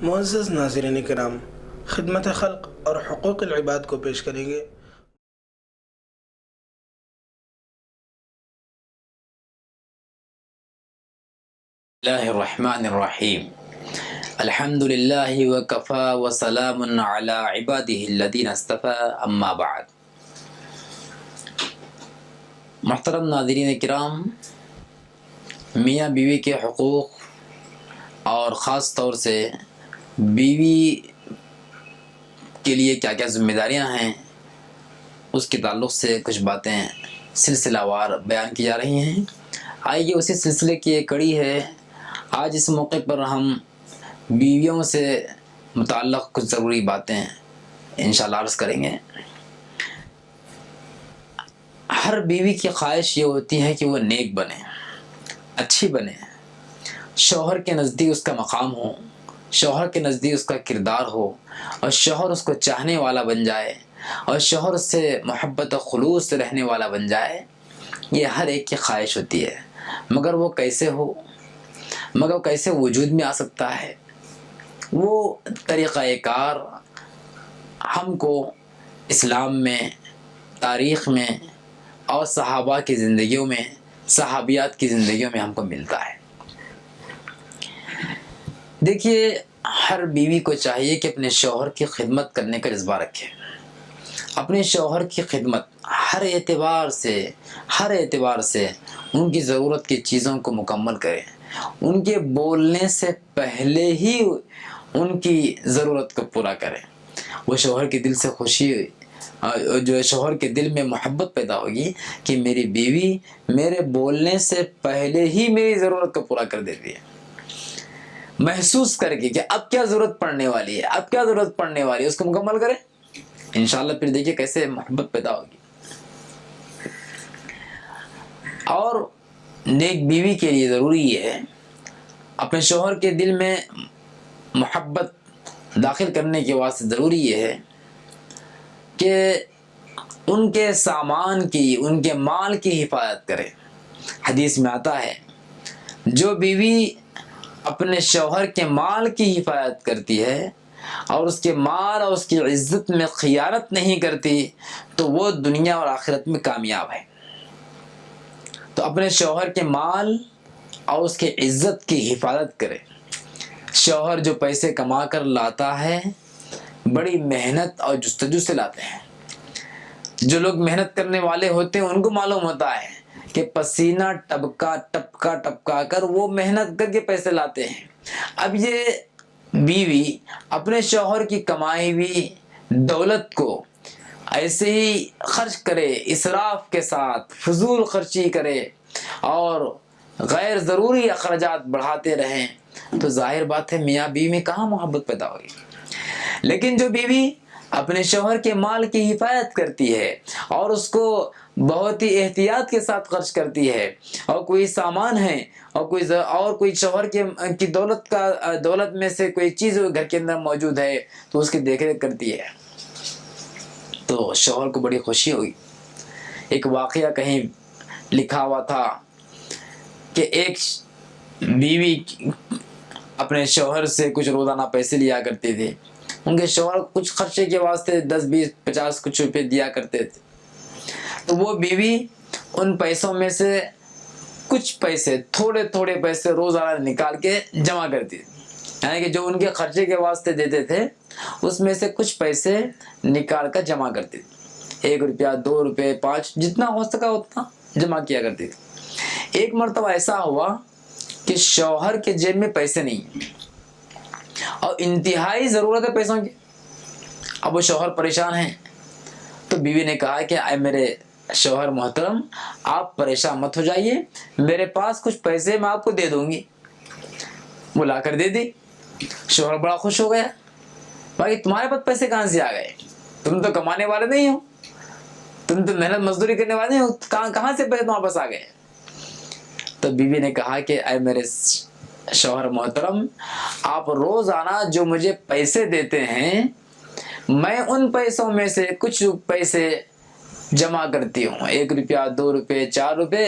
معزز ناظرین کرام، خدمت خلق اور حقوق العباد کو پیش کریں گے۔ اللہ الرحمن الرحیم، الحمد للہ وکفا وسلام علی عبادہ الذین اصطفی، اما بعد۔ محترم ناظرین کرام، میاں بیوی کے حقوق اور خاص طور سے بیوی کے لیے کیا کیا ذمہ داریاں ہیں، اس کے تعلق سے کچھ باتیں سلسلہ وار بیان کی جا رہی ہیں۔ آئیے اسی سلسلے کی ایک کڑی ہے۔ آج اس موقع پر ہم بیویوں سے متعلق کچھ ضروری باتیں انشاءاللہ عرض کریں گے۔ ہر بیوی کی خواہش یہ ہوتی ہے کہ وہ نیک بنے، اچھی بنے، شوہر کے نزدیک اس کا مقام ہو، شوہر کے نزدیک اس کا کردار ہو، اور شوہر اس کو چاہنے والا بن جائے، اور شوہر اس سے محبت و خلوص سے رہنے والا بن جائے۔ یہ ہر ایک کی خواہش ہوتی ہے، مگر وہ کیسے ہو، مگر کیسے وجود میں آ سکتا ہے؟ وہ طریقہ کار ہم کو اسلام میں، تاریخ میں اور صحابہ کی زندگیوں میں، صحابیات کی زندگیوں میں ہم کو ملتا ہے۔ دیکھیے، ہر بیوی کو چاہیے کہ اپنے شوہر کی خدمت کرنے کا جذبہ رکھے، اپنے شوہر کی خدمت ہر اعتبار سے ان کی ضرورت کی چیزوں کو مکمل کرے، ان کے بولنے سے پہلے ہی ان کی ضرورت کو پورا کرے۔ وہ شوہر کے دل سے خوشی، جو شوہر کے دل میں محبت پیدا ہوگی کہ میری بیوی میرے بولنے سے پہلے ہی میری ضرورت کو پورا کر دیتی ہے، محسوس کر کے کہ اب کیا ضرورت پڑنے والی ہے، اس کو مکمل کرے۔ انشاءاللہ پھر دیکھیے کیسے محبت پیدا ہوگی۔ اور نیک بیوی کے لیے ضروری یہ ہے، اپنے شوہر کے دل میں محبت داخل کرنے کے واسطے ضروری یہ ہے کہ ان کے سامان کی، ان کے مال کی حفاظت کرے۔ حدیث میں آتا ہے، جو بیوی اپنے شوہر کے مال کی حفاظت کرتی ہے اور اس کے مال اور اس کی عزت میں خیانت نہیں کرتی تو وہ دنیا اور آخرت میں کامیاب ہے۔ تو اپنے شوہر کے مال اور اس کی عزت کی حفاظت کرے۔ شوہر جو پیسے کما کر لاتا ہے، بڑی محنت اور جستجو سے لاتے ہیں۔ جو لوگ محنت کرنے والے ہوتے ہیں ان کو معلوم ہوتا ہے کہ پسینہ ٹپکا کر وہ محنت کر کے پیسے لاتے ہیں۔ اب یہ بیوی اپنے شوہر کی کمائی ہوئی دولت کو ایسے ہی خرچ کرے، اسراف کے ساتھ فضول خرچی کرے اور غیر ضروری اخراجات بڑھاتے رہیں تو ظاہر بات ہے میاں بیوی میں کہاں محبت پیدا ہوگی۔ لیکن جو بیوی اپنے شوہر کے مال کی حفاظت کرتی ہے اور اس کو بہت ہی احتیاط کے ساتھ خرچ کرتی ہے، اور کوئی سامان ہے اور کوئی شوہر کی دولت میں سے کوئی چیز گھر کے اندر موجود ہے تو اس کی دیکھ ریکھ کرتی ہے تو شوہر کو بڑی خوشی ہوئی۔ ایک واقعہ کہیں لکھا ہوا تھا کہ ایک بیوی اپنے شوہر سے کچھ روزانہ پیسے لیا کرتی تھی۔ ان کے شوہر کچھ خرچے کے واسطے 10 20 50 کچھ روپے دیا کرتے تھے، تو وہ بیوی ان پیسوں میں سے کچھ پیسے، تھوڑے پیسے روزانہ نکال کے جمع کرتی تھی، یعنی کہ جو ان کے خرچے کے واسطے دیتے تھے اس میں سے کچھ پیسے نکال کر جمع کرتی تھی۔ 1 روپیہ 2 روپے 5 جتنا ہو سکا اتنا جمع کیا کرتی تھی۔ ایک مرتبہ ایسا ہوا کہ شوہر کے جیب میں پیسے نہیں اور انتہائی ضرورت ہے پیسوں کی۔ اب وہ شوہر پریشان ہیں تو بیوی نے کہا کہ اے میرے شوہر محترم، آپ پریشان مت ہو جائیے، میرے پاس کچھ پیسے میں آپ کو دے دوں گی۔ وہ لا کر دے دی۔ شوہر بڑا خوش ہو گیا، بھائی تمہارے پاس پیسے کہاں سے آ گئے؟ تم تو کمانے والے نہیں ہو، تم تو محنت مزدوری کرنے والے نہیں ہو، کہاں سے پیسے تمہارے پاس آ گئے؟ تو بیوی نے کہا کہ اے میرے شوہر محترم، آپ روزانہ جو مجھے پیسے دیتے ہیں میں ان پیسوں میں سے کچھ پیسے جمع کرتی ہوں، 1 روپیہ 2 روپے 4 روپے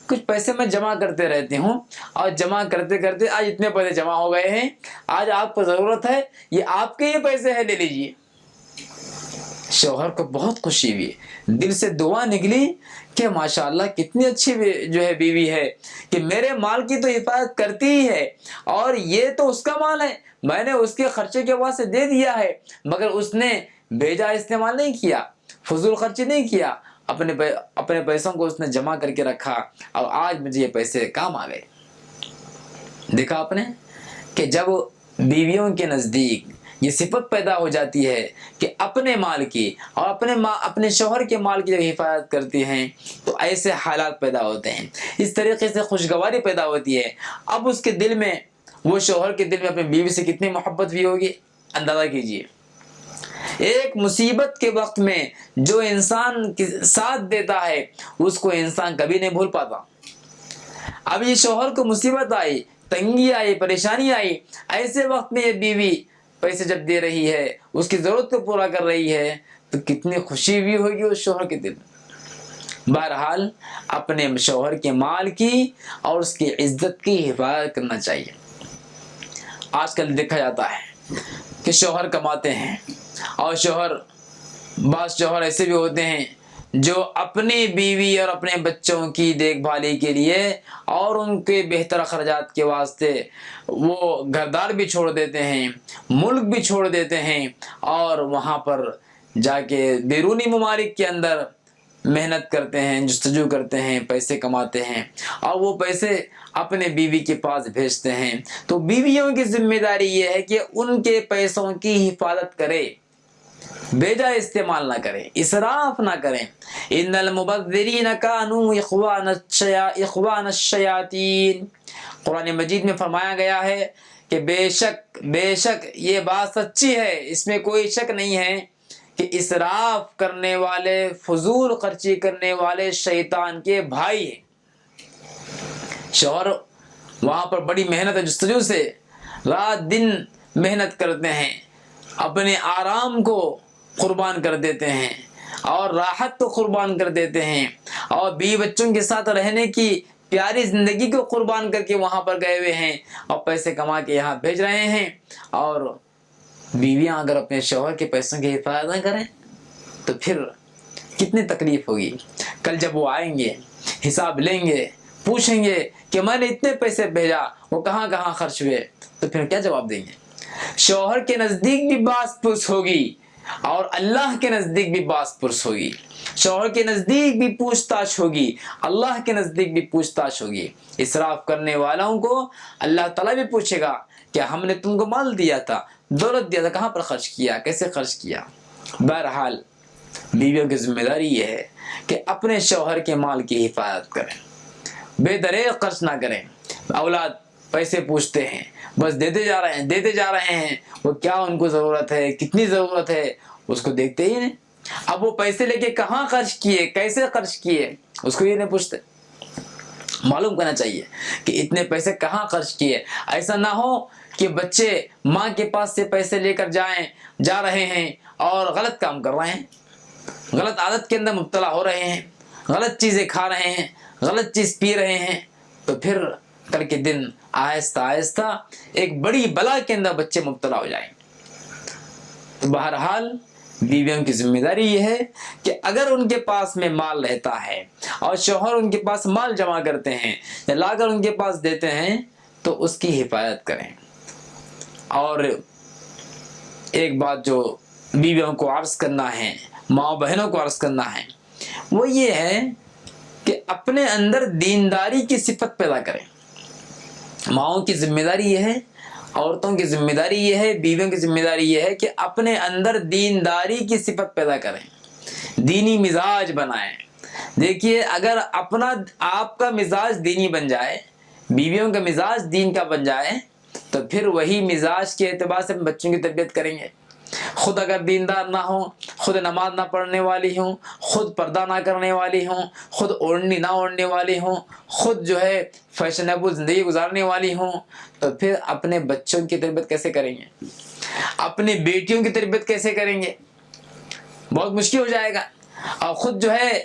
کچھ پیسے میں جمع کرتے رہتی ہوں اور جمع کرتے کرتے آج اتنے پیسے جمع ہو گئے ہیں, آج آپ کو ضرورت ہے, یہ آپ کے یہ پیسے ہیں, لے لیجئے. شوہر کو بہت خوشی ہوئی, دل سے دعا نکلی کہ ماشاءاللہ کتنی اچھی جو ہے بیوی ہے کہ میرے مال کی تو حفاظت کرتی ہی ہے, اور یہ تو اس کا مال ہے, میں نے اس کے خرچے کے واسطے دے دیا ہے, مگر اس نے بیجا استعمال نہیں کیا, فضول خرچی نہیں کیا, اپنے پیسوں کو اس نے جمع کر کے رکھا, اور آج مجھے یہ پیسے کام آ گئے. دیکھا آپ نے کہ جب بیویوں کے نزدیک یہ صفت پیدا ہو جاتی ہے کہ اپنے مال کی اور اپنے شوہر کے مال کی جب حفاظت کرتی ہیں تو ایسے حالات پیدا ہوتے ہیں, اس طریقے سے خوشگواری پیدا ہوتی ہے. اب اس کے دل میں, وہ شوہر کے دل میں اپنی بیوی سے کتنی محبت بھی ہوگی, اندازہ کیجئے. ایک مصیبت کے وقت میں جو انسان ساتھ دیتا ہے اس کو انسان کبھی نہیں بھول پاتا. اب یہ شوہر کو مصیبت آئی, تنگی آئی, پریشانی آئی, ایسے وقت میں یہ بیوی پیسے جب دے رہی ہے, اس کی ضرورت کو پورا کر رہی ہے, تو کتنی خوشی بھی ہوگی اس شوہر کے دل میں. بہرحال اپنے شوہر کے مال کی اور اس کی عزت کی حفاظت کرنا چاہیے. آج کل دیکھا جاتا ہے کہ شوہر کماتے ہیں, اور بعض شوہر ایسے بھی ہوتے ہیں جو اپنی بیوی اور اپنے بچوں کی دیکھ بھالی کے لیے اور ان کے بہتر اخراجات کے واسطے وہ گھردار بھی چھوڑ دیتے ہیں, ملک بھی چھوڑ دیتے ہیں, اور وہاں پر جا کے بیرونی ممالک کے اندر محنت کرتے ہیں, جستجو کرتے ہیں, پیسے کماتے ہیں, اور وہ پیسے اپنے بیوی کے پاس بھیجتے ہیں. تو بیویوں کی ذمہ داری یہ ہے کہ ان کے پیسوں کی حفاظت کرے, بیجا استعمال نہ کریں, اسراف نہ کریں. ان المبذرین کانوا اخوان الشیاطین, قرآن مجید میں فرمایا گیا ہے کہ بے شک یہ بات سچی ہے, اس میں کوئی شک نہیں ہے کہ اسراف کرنے والے, فضول خرچی کرنے والے شیطان کے بھائی ہیں. شوہر وہاں پر بڑی محنت جستجو سے رات دن محنت کرتے ہیں, اپنے آرام کو قربان کر دیتے ہیں, اور راحت کو قربان کر دیتے ہیں, اور بیوی بچوں کے ساتھ رہنے کی پیاری زندگی کو قربان کر کے وہاں پر گئے ہوئے ہیں, اور پیسے کما کے یہاں بھیج رہے ہیں. اور بیویاں اگر اپنے شوہر کے پیسوں کی حفاظت نہ کریں تو پھر کتنی تکلیف ہوگی. کل جب وہ آئیں گے, حساب لیں گے, پوچھیں گے کہ میں نے اتنے پیسے بھیجا, وہ کہاں کہاں خرچ ہوئے, تو پھر کیا جواب دیں گے؟ شوہر کے نزدیک بھی باس پرس ہوگی, اور اللہ کے نزدیک بھی باس پرس ہوگی. شوہر کے نزدیک بھی پوچھ تاچھ ہوگی, اللہ کے نزدیک بھی پوچھ تاچھ ہوگی. اسراف کرنے والوں کو اللہ تعالیٰ بھی پوچھے گا کہ ہم نے تم کو مال دیا تھا, دولت دیا تھا, کہاں پر خرچ کیا, کیسے خرچ کیا. بہرحال بیویوں کی ذمہ داری یہ ہے کہ اپنے شوہر کے مال کی حفاظت کریں, بے دریغ خرچ نہ کریں. اولاد پیسے پوچھتے ہیں, بس دیتے جا رہے ہیں, وہ کیا ان کو ضرورت ہے, کتنی ضرورت ہے, اس کو دیکھتے ہی نہیں. اب وہ پیسے لے کے کہاں خرچ کیے, کیسے خرچ کیے, اس کو یہ نہیں پوچھتے. معلوم کرنا چاہیے کہ اتنے پیسے کہاں خرچ کیے. ایسا نہ ہو کہ بچے ماں کے پاس سے پیسے لے کر جا رہے ہیں اور غلط کام کر رہے ہیں, غلط عادت کے اندر مبتلا ہو رہے ہیں, غلط چیزیں کھا رہے ہیں, غلط چیز پی رہے ہیں, تو پھر کل کے دن آہستہ آہستہ ایک بڑی بلا کے اندر بچے مبتلا ہو جائیں. تو بہرحال بیویوں کی ذمہ داری یہ ہے کہ اگر ان کے پاس میں مال رہتا ہے اور شوہر ان کے پاس مال جمع کرتے ہیں یا لا کر ان کے پاس دیتے ہیں تو اس کی حفاظت کریں. اور ایک بات جو بیویوں کو عرض کرنا ہے, ماں بہنوں کو عرض کرنا ہے, وہ یہ ہے کہ اپنے اندر دینداری کی صفت پیدا کریں. ماؤں کی ذمہ داری یہ ہے, عورتوں کی ذمہ داری یہ ہے, بیویوں کی ذمہ داری یہ ہے کہ اپنے اندر دینداری کی صفت پیدا کریں, دینی مزاج بنائیں. دیکھیے اگر آپ کا مزاج دینی بن جائے, بیویوں کا مزاج دین کا بن جائے, تو پھر وہی مزاج کے اعتبار سے بچوں کی تربیت کریں گے. خود اگر دیندار نہ ہوں, خود نماز نہ پڑھنے والی ہوں, خود پردہ نہ کرنے والی ہوں, خود اوڑھنی نہ اوڑھنے والی ہوں, خود جو ہے فیشنیبل زندگی گزارنے والی ہوں, تو پھر اپنے بچوں کی تربیت کیسے کریں گے, اپنی بیٹیوں کی تربیت کیسے کریں گے؟ بہت مشکل ہو جائے گا. اور خود جو ہے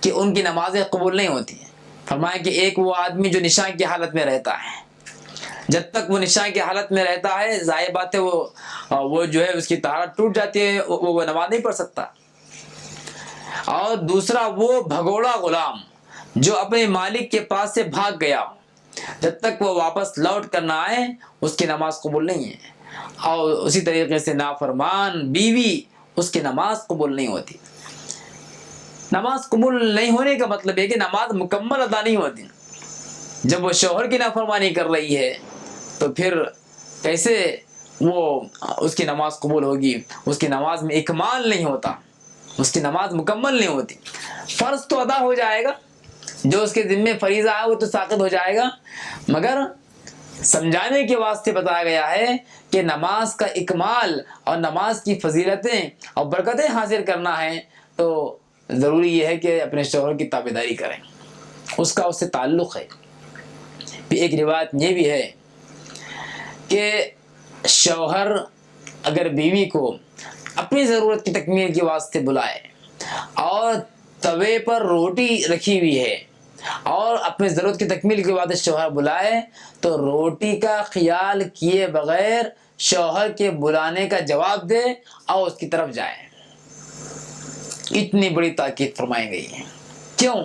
کہ ان کی نمازیں قبول نہیں ہوتی ہیں. فرمایا کہ ایک وہ آدمی جو نشان کی حالت میں رہتا ہے، جب تک وہ نشان کی حالت میں رہتا ہے ظاہر بات ہے وہ جو ہے اس کی طہارت ٹوٹ جاتی ہے، وہ نماز نہیں پڑھ سکتا. اور دوسرا وہ بھگوڑا غلام جو اپنے مالک کے پاس سے بھاگ گیا، جب تک وہ واپس لوٹ کر نہ آئے اس کی نماز قبول نہیں ہے. اور اسی طریقے سے نافرمان بیوی، اس کی نماز قبول نہیں ہوتی. نماز قبول نہیں ہونے کا مطلب ہے کہ نماز مکمل ادا نہیں ہوتی. جب وہ شوہر کی نافرمانی کر رہی ہے تو پھر کیسے وہ اس کی نماز قبول ہوگی؟ اس کی نماز میں اکمال نہیں ہوتا، اس کی نماز مکمل نہیں ہوتی. فرض تو ادا ہو جائے گا، جو اس کے ذمے فریضہ ہے وہ تو ساقط ہو جائے گا، مگر سمجھانے کے واسطے بتایا گیا ہے کہ نماز کا اکمال اور نماز کی فضیلتیں اور برکتیں حاصل کرنا ہے تو ضروری یہ ہے کہ اپنے شوہر کی تابعداری کریں، اس کا اس سے تعلق ہے. بھی ایک روایت یہ بھی ہے کہ شوہر اگر بیوی کو اپنی ضرورت کی تکمیل کے واسطے بلائے اور توے پر روٹی رکھی ہوئی ہے اور اپنی ضرورت کی تکمیل کے بعد شوہر بلائے تو روٹی کا خیال کیے بغیر شوہر کے بلانے کا جواب دے اور اس کی طرف جائے. اتنی بڑی تاکید فرمائی گئی ہے. کیوں؟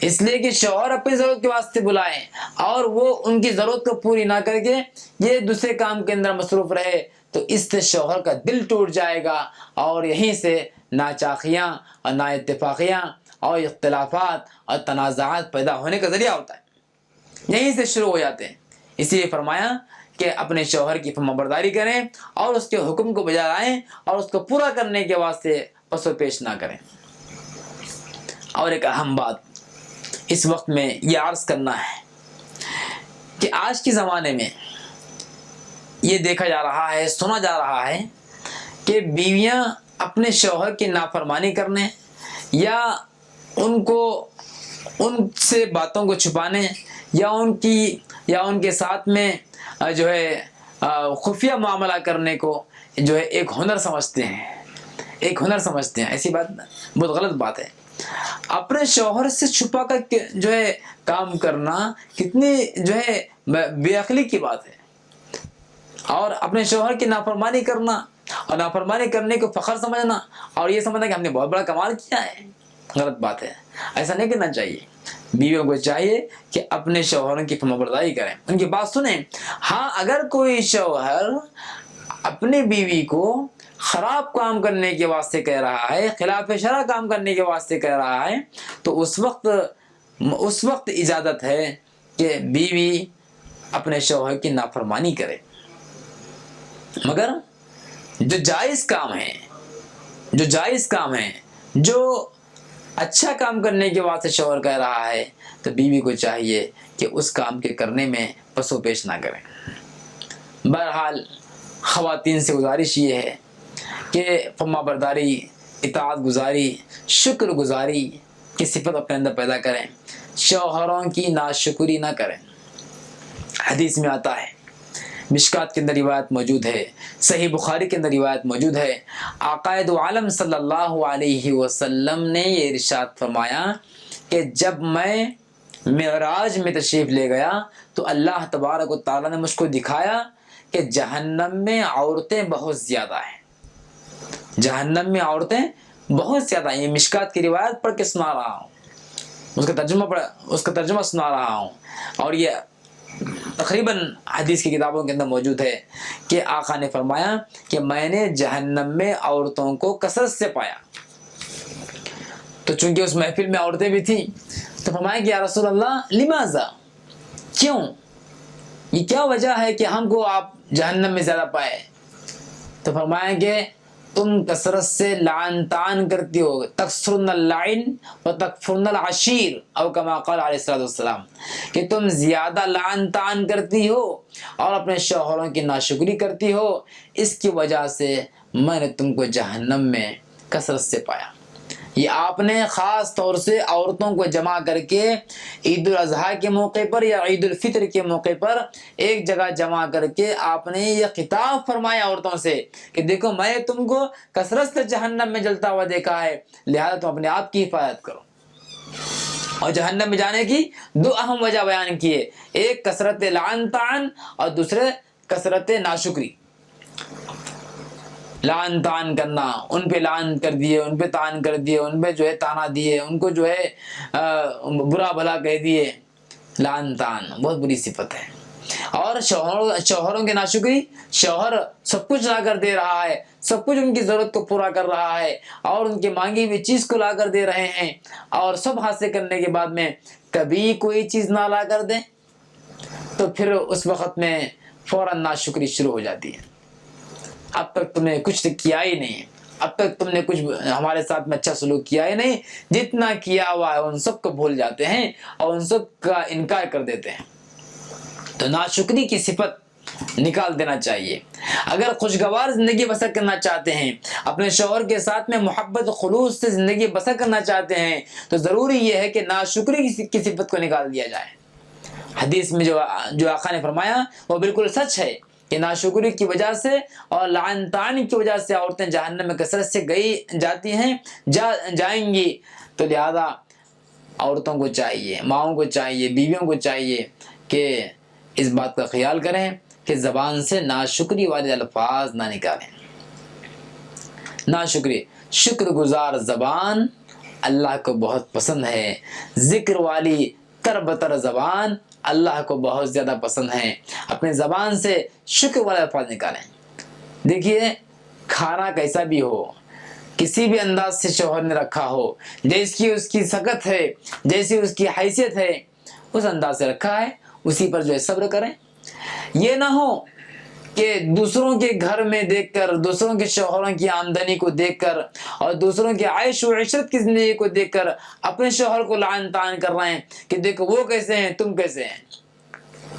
اس لیے کہ شوہر اپنی ضرورت کے واسطے بلائیں اور وہ ان کی ضرورت کو پوری نہ کر کے یہ دوسرے کام کے اندر مصروف رہے تو اس سے شوہر کا دل ٹوٹ جائے گا اور یہیں سے ناچاخیاں اور نا اتفاقیاں اور اختلافات اور تنازعات پیدا ہونے کا ذریعہ ہوتا ہے، یہیں سے شروع ہو جاتے ہیں. اسی لیے فرمایا کہ اپنے شوہر کی فرمانبرداری کریں اور اس کے حکم کو بجا لائیں اور اس کو پورا کرنے کے واسطے پس و پیش نہ کریں. اور ایک اہم بات اس وقت میں یہ عرض کرنا ہے کہ آج کے زمانے میں یہ دیکھا جا رہا ہے، سنا جا رہا ہے کہ بیویاں اپنے شوہر کی نافرمانی کرنے یا ان سے باتوں کو چھپانے یا ان کے ساتھ میں جو ہے خفیہ معاملہ کرنے کو جو ہے ایک ہنر سمجھتے ہیں. ایسی بات بہت غلط بات ہے. اپنے شوہر سے چھپا کر جو ہے کام کرنا کتنی جو ہے بے عقلی کی بات ہے. اور اپنے شوہر کی نافرمانی کرنا اور نافرمانی کرنے کو فخر سمجھنا اور یہ سمجھنا کہ ہم نے بہت بڑا کمال کیا ہے، غلط بات ہے. ایسا نہیں کرنا چاہیے. بیویوں کو چاہیے کہ اپنے شوہروں کی فرمانبرداری کریں، ان کی بات سنیں. ہاں اگر کوئی شوہر اپنی بیوی کو خراب کام کرنے کے واسطے کہہ رہا ہے، خلاف شرع کام کرنے کے واسطے کہہ رہا ہے تو اس وقت اجازت ہے کہ بیوی اپنے شوہر کی نافرمانی کرے. مگر جو جائز کام ہے جو اچھا کام کرنے کے واسطے شوہر کہہ رہا ہے تو بیوی کو چاہیے کہ اس کام کے کرنے میں پس و پیش نہ کریں. بہرحال خواتین سے گزارش یہ ہے کہ فرمانبرداری، اطاعت گزاری، شکر گزاری کی صفت اپنے اندر پیدا کریں، شوہروں کی ناشکری نہ کریں. حدیث میں آتا ہے، مشکات کے اندر روایت موجود ہے، صحیح بخاری کے اندر روایت موجود ہے، آقا دو عالم صلی اللہ علیہ وسلم نے یہ ارشاد فرمایا کہ جب میں معراج میں تشریف لے گیا تو اللہ تبارک و تعالیٰ نے مجھ کو دکھایا کہ جہنم میں عورتیں بہت زیادہ ہیں. جہنم میں عورتیں بہت زیادہ ہیں. یہ مشکات کی روایت پڑھ کے سنا رہا ہوں، اس کا ترجمہ سنا رہا ہوں، اور یہ تقریباً حدیث کی کتابوں کے اندر موجود ہے کہ آقا نے فرمایا کہ میں نے جہنم میں عورتوں کو کثرت سے پایا. تو چونکہ اس محفل میں عورتیں بھی تھیں تو فرمایا کہ یا رسول اللہ لماذا، کیوں، یہ کیا وجہ ہے کہ ہم کو آپ جہنم میں زیادہ پائے؟ تو فرمایا کہ تم کثرت سے لعن طعن کرتی ہو، تکثرن اللعن و تکفرن العشیر، او کما قال علیہ السلام، کہ تم زیادہ لعن طعن کرتی ہو اور اپنے شوہروں کی ناشکری کرتی ہو، اس کی وجہ سے میں نے تم کو جہنم میں کثرت سے پایا. یہ آپ نے خاص طور سے عورتوں کو جمع کر کے عید الاضحیٰ کے موقع پر یا عید الفطر کے موقع پر ایک جگہ جمع کر کے آپ نے یہ خطاب فرمایا عورتوں سے کہ دیکھو میں نے تم کو کثرت سے جہنم میں جلتا ہوا دیکھا ہے، لہذا تم اپنے آپ کی حفاظت کرو. اور جہنم میں جانے کی 2 اہم وجہ بیان کیے، ایک کثرت لعن طعن اور دوسرے کثرت ناشکری۔ لعن طعن کرنا، ان پہ لعن کر دیے، ان پہ طعن کر دیے، ان پہ جو ہے تانا دیے، ان کو جو ہے برا بھلا کہہ دیے، لعن طعن بہت بری صفت ہے۔ اور شوہروں کی ناشکری، شوہر سب کچھ لا کر دے رہا ہے، سب کچھ ان کی ضرورت کو پورا کر رہا ہے اور ان کی مانگی ہوئی چیز کو لا کر دے رہے ہیں، اور سب حاصل کرنے کے بعد میں کبھی کوئی چیز نہ لا کر دیں تو پھر اس وقت میں فوراً ناشکری شروع ہو جاتی ہے۔ اب تک تم نے کچھ کیا ہی نہیں، اب تک تم نے کچھ ہمارے ساتھ میں اچھا سلوک کیا ہی نہیں، جتنا کیا ہوا ہے ان سب کو بھول جاتے ہیں اور ان سب کا انکار کر دیتے ہیں۔ تو ناشکری کی صفت نکال دینا چاہیے۔ اگر خوشگوار زندگی بسر کرنا چاہتے ہیں، اپنے شوہر کے ساتھ میں محبت و خلوص سے زندگی بسر کرنا چاہتے ہیں، تو ضروری یہ ہے کہ ناشکری کی صفت کو نکال دیا جائے۔ حدیث میں جو آقا نے فرمایا وہ بالکل سچ ہے کہ ناشکری کی وجہ سے اور لعن طعن کی وجہ سے عورتیں جہنم میں کثرت سے جاتی ہیں، جائیں گی۔ تو لہذا عورتوں کو چاہیے، ماؤں کو چاہیے، بیویوں کو چاہیے کہ اس بات کا خیال کریں کہ زبان سے ناشکری والے الفاظ نہ نکالیں۔ ناشکری، شکر گزار زبان اللہ کو بہت پسند ہے، ذکر والی تر بتر زبان اللہ کو بہت زیادہ پسند ہے۔ اپنے زبان سے شکر والے الفاظ نکالیں۔ دیکھیے، کھانا کیسا بھی ہو، کسی بھی انداز سے شوہر نے رکھا ہو، جیسی اس کی سکت ہے، جیسی اس کی حیثیت ہے، اس انداز سے رکھا ہے، اسی پر جو ہے صبر کریں۔ یہ نہ ہو کہ دوسروں کے گھر میں دیکھ کر، دوسروں کے شوہروں کی آمدنی کو دیکھ کر اور دوسروں کے عیش و عشرت کی زندگی کو دیکھ کر اپنے شوہر کو لعن طعن کر رہے ہیں کہ دیکھو وہ کیسے ہیں، تم کیسے ہیں۔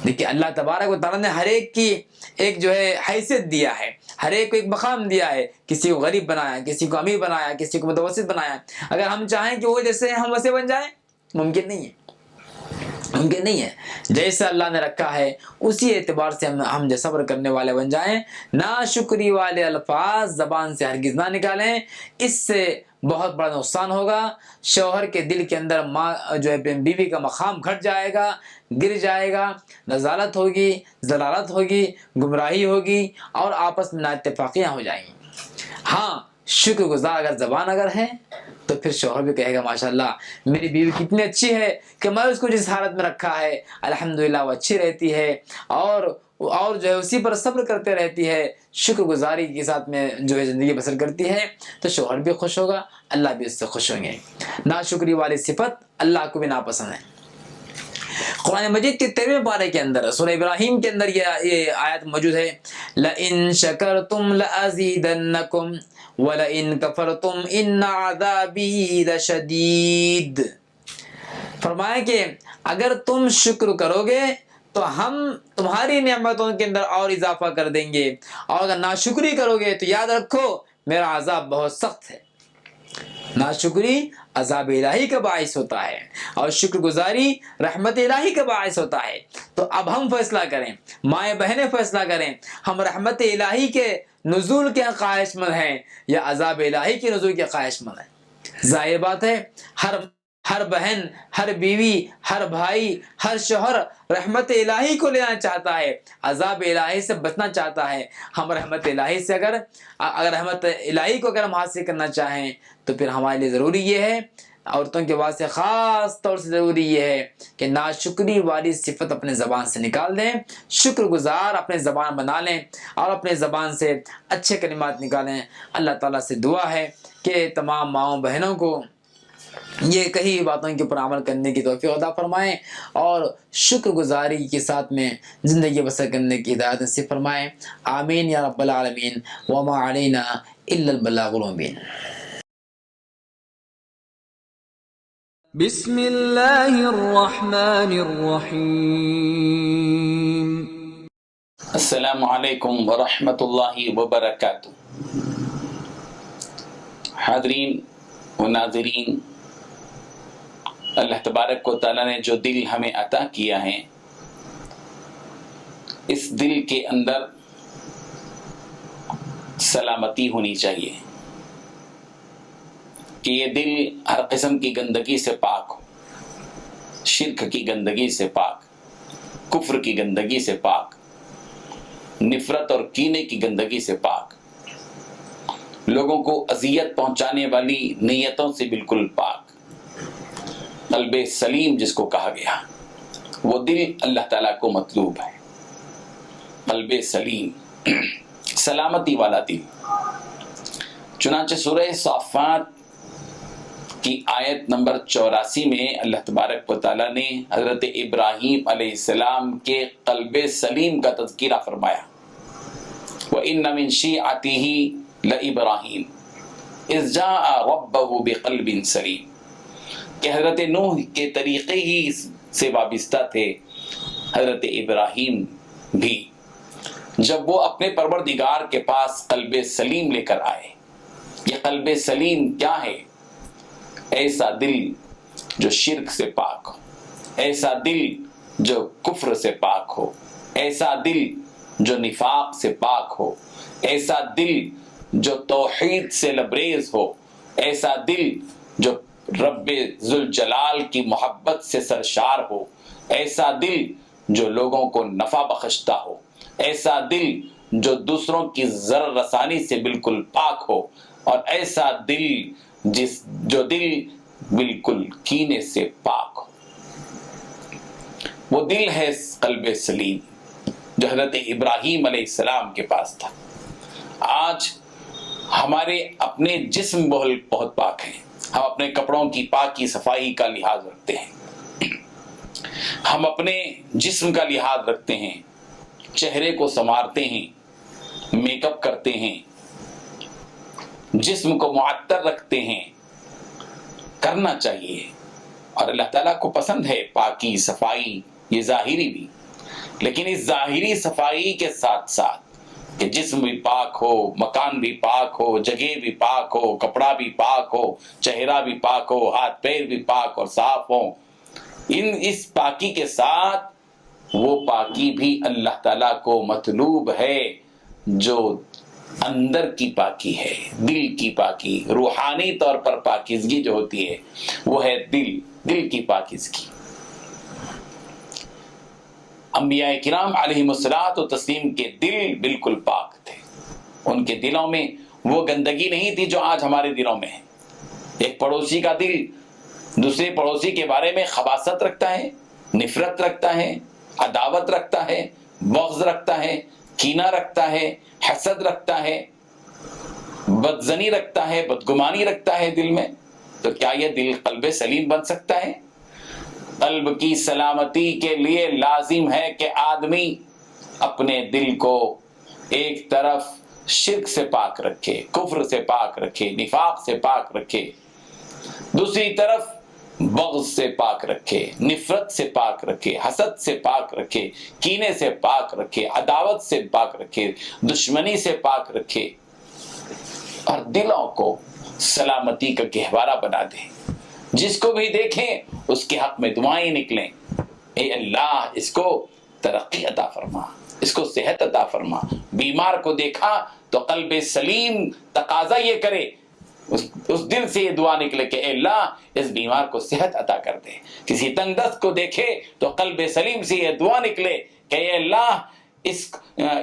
دیکھیے، اللہ تبارک و تعالیٰ نے ہر ایک کی ایک جو ہے حیثیت دیا ہے، ہر ایک کو ایک مقام دیا ہے، کسی کو غریب بنایا، کسی کو امیر بنایا، کسی کو متوسط بنایا۔ اگر ہم چاہیں کہ وہ جیسے ہیں ہم ویسے بن جائیں، ممکن نہیں ہے، ممکن نہیں ہے۔ جیسا اللہ نے رکھا ہے اسی اعتبار سے ہم جو صبر کرنے والے بن جائیں۔ ناشکری والے الفاظ زبان سے ہرگز نہ نکالیں، اس سے بہت بڑا نقصان ہوگا۔ شوہر کے دل کے اندر جو ہے بیوی کا مقام گھٹ جائے گا، گر جائے گا، رذالت ہوگی، ضلالت ہوگی، گمراہی ہوگی اور آپس میں نااتفاقیاں ہو جائیں گی۔ ہاں، شکر گزار اگر زبان اگر ہے تو پھر شوہر بھی کہے گا ماشاءاللہ میری بیوی کتنی اچھی ہے کہ میں اس کو جس حالت میں رکھا ہے الحمدللہ وہ اچھی رہتی ہے اور جو ہے اسی پر صبر کرتے رہتی ہے، شکر گزاری کے ساتھ میں جو ہے زندگی بسر کرتی ہے، تو شوہر بھی خوش ہوگا، اللہ بھی اس سے خوش ہوں گے۔ ناشکری والی صفت اللہ کو بھی ناپسند ہے۔ قرآن مجید کے 13ویں پارے کے اندر سورہ ابراہیم کے اندر یہ آیت موجود ہے، لَإِن شَكَرْتُمْ لَأَزِيدَنَّكُمْ وَلَإِن كَفَرْتُمْ إِنَّ عَذَابِي لَشَدِيدٌ۔ فرمایا کہ اگر تم شکر کرو گے تو ہم تمہاری نعمتوں کے اندر اور اضافہ کر دیں گے، اور اگر ناشکری کرو گے تو یاد رکھو میرا عذاب بہت سخت ہے۔ ناشکری عذاب الہی کا باعث ہوتا ہے اور شکر گزاری رحمت الہی کا باعث ہوتا ہے۔ تو اب ہم فیصلہ کریں، مائیں بہنیں فیصلہ کریں، ہم رحمت الہی کے نزول کے خواہش مند ہیں یا عذاب الہی کے نزول کے خواہش مند ہیں۔ ظاہر بات ہے ہر بہن، ہر بیوی، ہر بھائی، ہر شوہر رحمت الہی کو لینا چاہتا ہے، عذاب الہی سے بچنا چاہتا ہے۔ ہم رحمت الہی سے اگر رحمت الہی کو اگر ہم حاصل کرنا چاہیں تو پھر ہمارے لیے ضروری یہ ہے، عورتوں کے واسطے خاص طور سے ضروری یہ ہے کہ ناشکری والی صفت اپنے زبان سے نکال دیں، شکر گزار اپنے زبان بنا لیں اور اپنے زبان سے اچھے کلمات نکالیں۔ اللہ تعالیٰ سے دعا ہے کہ تمام ماؤں بہنوں کو یہ کئی باتوں کے اوپر عمل کرنے کی توفیق عطا فرمائیں اور شکر گزاری کے ساتھ میں زندگی بسر کرنے کی ہدایت نصیب فرمائیں۔ آمین یا رب العالمین۔ وما علینا الا البلاغ المبین۔ بسم اللہ الرحمن الرحیم۔ السلام علیکم ورحمۃ اللہ وبرکاتہ۔ حاضرین و ناظرین، اللہ تبارک و تعالیٰ نے جو دل ہمیں عطا کیا ہے، اس دل کے اندر سلامتی ہونی چاہیے۔ کہ یہ دل ہر قسم کی گندگی سے پاک ہو، شرک کی گندگی سے پاک، کفر کی گندگی سے پاک، نفرت اور کینے کی گندگی سے پاک، لوگوں کو اذیت پہنچانے والی نیتوں سے بالکل پاک، قلب سلیم جس کو کہا گیا، وہ دل اللہ تعالیٰ کو مطلوب ہے، قلب سلیم، سلامتی والا دل۔ چنانچہ سورہ صافات کی آیت نمبر 84 میں اللہ تبارک و تعالیٰ نے حضرت ابراہیم علیہ السلام کے قلب سلیم کا تذکرہ فرمایا، وَإِنَّ مِن شِيعَتِهِ لَإِبْرَاهِيمَ إِذْ جَاءَ رَبَّهُ بِقَلْبٍ سَلِيمٍ کہ حضرت نوح کے طریقے ہی سے وابستہ تھے حضرت ابراہیم بھی، جب وہ اپنے پروردگار کے پاس قلب سلیم لے کر آئے۔ یہ قلب سلیم کیا ہے؟ ایسا دل جو شرک سے پاک ہو، ایسا دل جو کفر سے پاک ہو، ایسا دل جو نفاق سے پاک ہو، ایسا دل جو توحید سے لبریز ہو، ایسا دل جو رب ذوالجلال کی محبت سے سرشار ہو، ایسا دل جو لوگوں کو نفع بخشتا ہو، ایسا دل جو دوسروں کی ضرر رسانی سے بالکل پاک ہو، اور ایسا دل جو دل بالکل کینے سے پاک ہو، وہ دل ہے قلب سلیم جو حضرت ابراہیم علیہ السلام کے پاس تھا۔ آج ہمارے اپنے جسم بہت پاک ہیں، ہم اپنے کپڑوں کی پاکی صفائی کا لحاظ رکھتے ہیں، ہم اپنے جسم کا لحاظ رکھتے ہیں، چہرے کو سنوارتے ہیں، میک اپ کرتے ہیں، جسم کو معطر رکھتے ہیں، کرنا چاہیے، اور اللہ تعالیٰ کو پسند ہے پاکی صفائی، یہ ظاہری بھی، لیکن اس ظاہری صفائی کے ساتھ ساتھ کہ جسم بھی پاک ہو، مکان بھی پاک ہو، جگہ بھی پاک ہو، کپڑا بھی پاک ہو، چہرہ بھی پاک ہو، ہاتھ پیر بھی پاک اور صاف ہوں، اس پاکی کے ساتھ وہ پاکی بھی اللہ تعالیٰ کو مطلوب ہے جو اندر کی پاکی ہے، دل کی پاکی، روحانی طور پر پاکیزگی جو ہوتی ہے وہ ہے دل کی پاکیزگی۔ انبیاء کرام علیہم الصلاۃ والتسلیم کے دل بالکل پاک تھے، ان کے دلوں میں وہ گندگی نہیں تھی جو آج ہمارے دلوں میں ہے۔ ایک پڑوسی کا دل دوسرے پڑوسی کے بارے میں خباثت رکھتا ہے، نفرت رکھتا ہے، عداوت رکھتا ہے، بغض رکھتا ہے، کینہ رکھتا ہے، حسد رکھتا ہے، بدظنی رکھتا ہے، بدگمانی رکھتا ہے دل میں، تو کیا یہ دل قلب سلیم بن سکتا ہے؟ قلب کی سلامتی کے لیے لازم ہے کہ آدمی اپنے دل کو ایک طرف شرک سے پاک رکھے، کفر سے پاک رکھے، نفاق سے پاک رکھے، دوسری طرف بغض سے پاک رکھے، نفرت سے پاک رکھے، حسد سے پاک رکھے، کینے سے پاک رکھے، عداوت سے پاک رکھے، دشمنی سے پاک رکھے، اور دلوں کو سلامتی کا گہوارہ بنا دے۔ جس کو بھی دیکھیں اس کے حق میں دعائیں نکلیں، اے اللہ اس کو ترقی عطا فرما، اس کو صحت عطا فرما۔ بیمار کو دیکھا تو قلب سلیم تقاضا یہ کرے، اس دل سے یہ دعا نکلے کہ اے اللہ اس بیمار کو صحت عطا کر دے۔ کسی تنگ دست کو دیکھے تو قلب سلیم سے یہ دعا نکلے کہ اے اللہ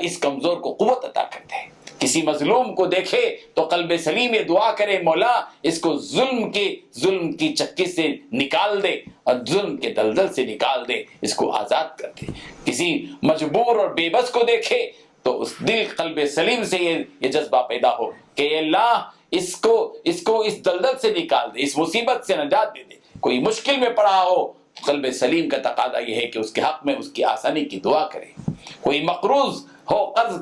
اس کمزور کو قوت عطا کر دے۔ کسی مظلوم کو دیکھے تو قلب سلیم یہ دعا کرے، مولا اس کو ظلم کی چکی سے نکال دے اور ظلم کے دلدل سے نکال دے، اس کو آزاد کر دے۔ کسی مجبور اور بے بس کو دیکھے تو اس دل قلب سلیم سے یہ جذبہ پیدا ہو کہ اے اللہ اس کو اس دلدل سے نکال دے، اس مصیبت سے نجات دے دے۔ کوئی مشکل میں پڑا ہو قلب سلیم کا تقاضا یہ ہے کہ اس کے حق میں اس کی آسانی کی دعا کرے۔ کوئی مقروض ہو، قرض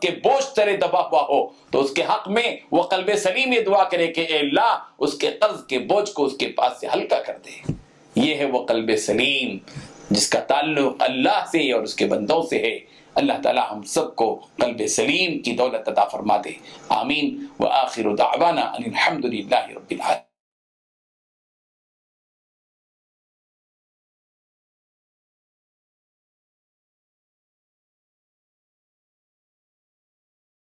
کے بوجھ تلے دبا ہوا ہو تو اس کے حق میں وہ قلب سلیم یہ دعا کرے کہ اے اللہ اس کے قرض کے بوجھ کو اس کے پاس سے ہلکا کر دے۔ یہ ہے وہ قلب سلیم جس کا تعلق اللہ سے اور اس کے بندوں سے ہے۔ اللہ تعالی ہم سب کو قلب سلیم کی دولت عطا فرما دے، آمین۔ وآخر دعوانا ان الحمد للہ رب العالمین۔